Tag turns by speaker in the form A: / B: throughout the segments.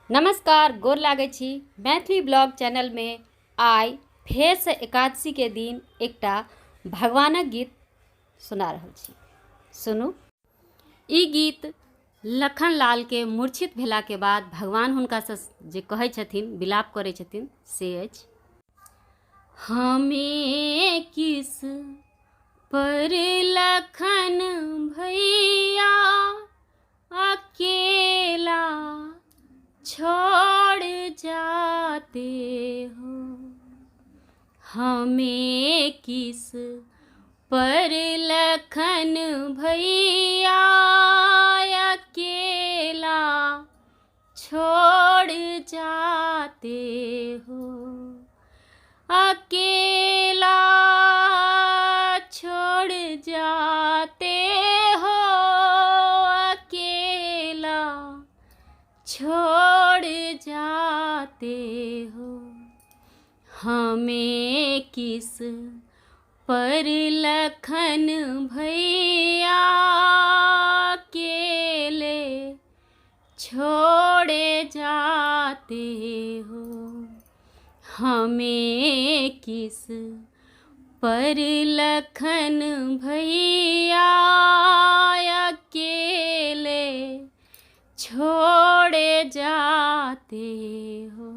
A: नमस्कार, गोर लागै छी। मैथिली ब्लॉग चैनल में आइ फेर से एकादशी के दिन एकटा भगवानक गीत सुना रहल छी। सुनू। ई गीत लखन लाल के मूर्छित भेला के बाद भगवान हुनका से जे कहै छथिन, विलाप करै छथिन, से अछि। हमें किस पर लखन भैया अकेला छोड़ जाते हो। हमें किस पर लखन भैया अकेला छोड़ जाते हो। अकेला छोड़ जाते हो। अकेला छोड़ जाते हो। हमें किस पर लखन भैया अकेले छोड़ जाते हो। हमें किस पर लखन भैया अकेले छोड़ जाते हो।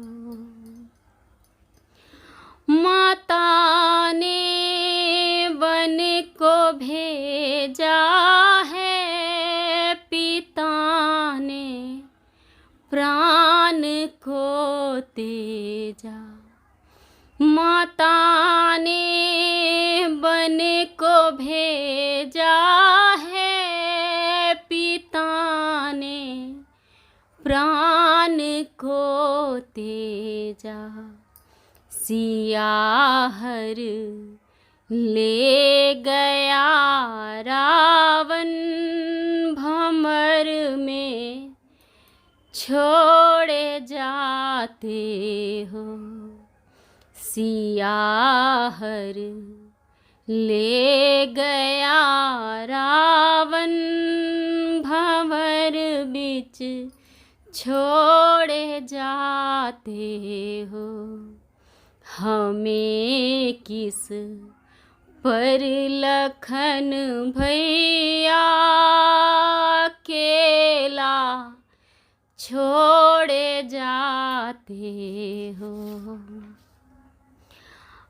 A: माता ने वन को भेजा है, पिता ने प्राण को तेजा। माता ने वन को भेजा है, पिता ने प्राण को तेजा। सिया हर ले गया रावण, भंवर में छोड़ जाते हो। सिया हर ले गया रावण, भंवर बीच छोड़ जाते हो। हमें किस पर लखन भैया अकेला छोड़ जाते हो।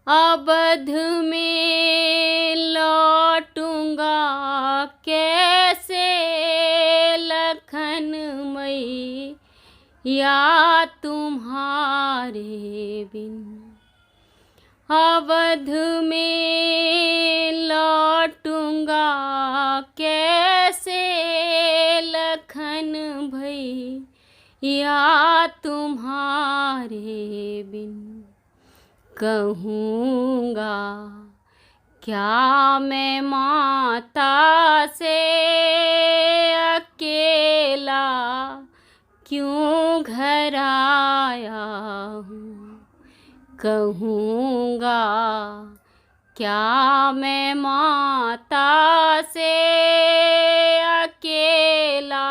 A: अवध में लौटूंगा कैसे लखन मैया तुम्हारे बिन। अवध में लौटूंगा कैसे लखन भैया तुम्हारे बिन। कहूँगा क्या मैं माता से अकेला क्यों घर आया हूँ। कहूँगा क्या मैं माता से अकेला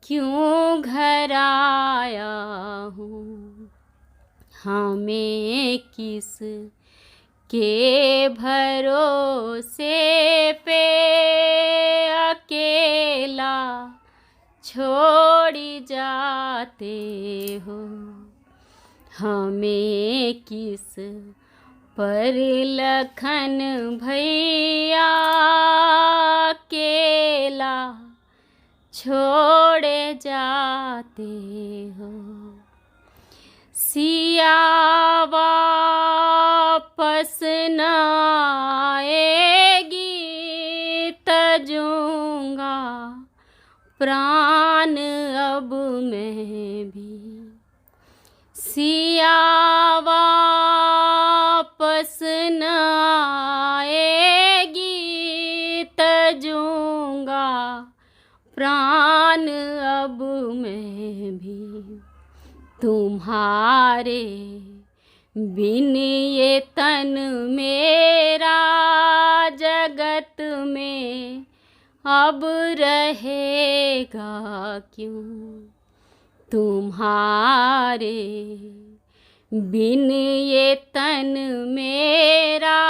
A: क्यों घर आया हूँ। हमें किस के भरोसे पे अकेला छोड़ जाते हो। हमें किस पर लखन भैया अकेला छोड़ जाते हो। सिया वापस न आएगी, तजूंगा प्राण अब मैं भी। सिया वापस न आएगी, तजूंगा प्राण अब मैं भी। तुम्हारे बिन ये तन मेरा जगत में अब रहेगा क्यों। तुम्हारे बिन ये तन मेरा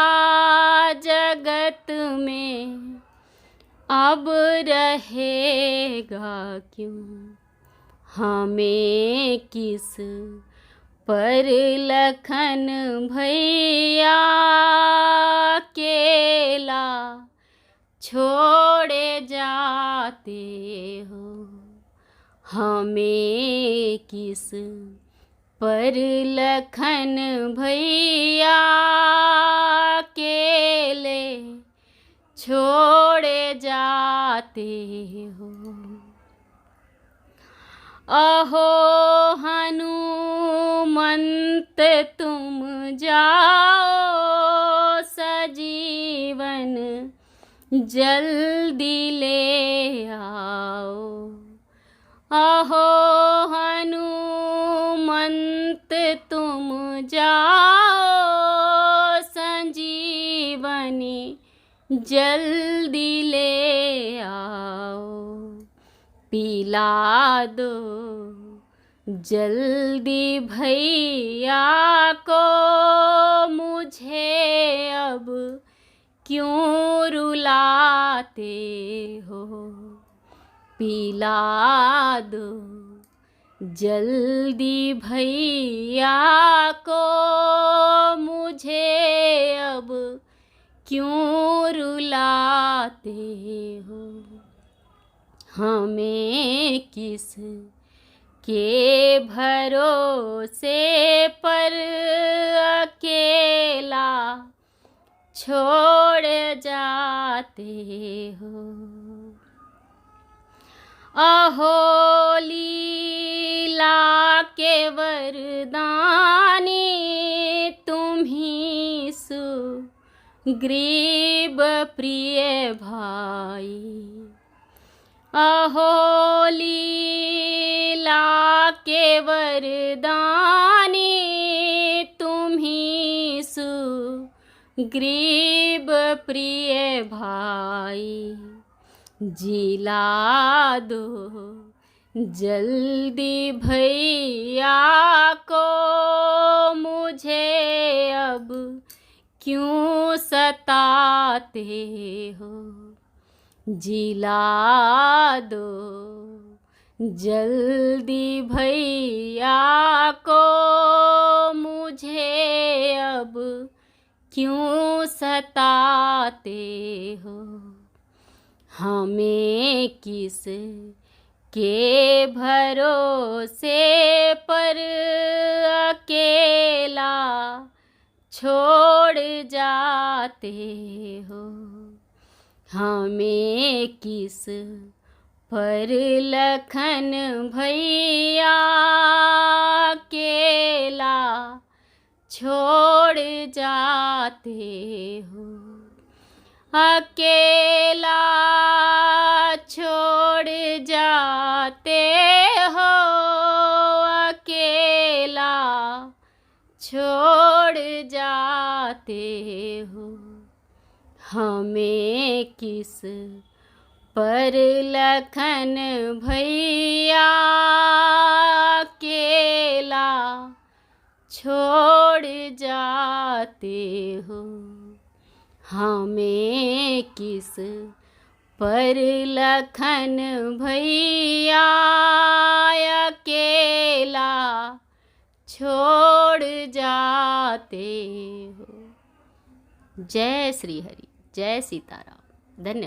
A: जगत में अब रहेगा क्यों। हमें किस पर लखन भैया अकेला छोड़े जाते हो। हमें किस पर लखन भैया अकेले छोड़े जाते हो। अहो हनुमंत तुम जाओ सजीवन जल्दी ले आओ। अहो हनुमंत तुम जाओ संजीवनी जल्दी ले आओ। पिला दो जल्दी भैया को मुझे अब क्यों रुलाते हो। पिला दो जल्दी भैया को मुझे अब क्यों रुलाते हो। हमें किस के भरोसे पर अकेला छोड़ जाते हो। अहो लीला के वरदानी तुम्ही सुग्रीव प्रिय भाई। अहो लीला के वरदानी तुम्ही सुग्रीव प्रिय भाई। जिला दो जल्दी भैया को मुझे अब क्यों सताते हो। जिला दो जल्दी भैया को मुझे अब क्यों सताते हो। हमें किस के भरोसे पर अकेला छोड़ जाते हो। हमें किस पर लखन भैया अकेला छोड़ जाते हो। अकेला छोड़ जाते हो। अकेला छोड़ जाते हो। हमें किस पर लखन भैया अकेला छोड़ जाते हो। हमें किस पर लखन भैया अकेला छोड़ जाते हो। जय श्री हरि, जय सीताराम। धन्यवाद।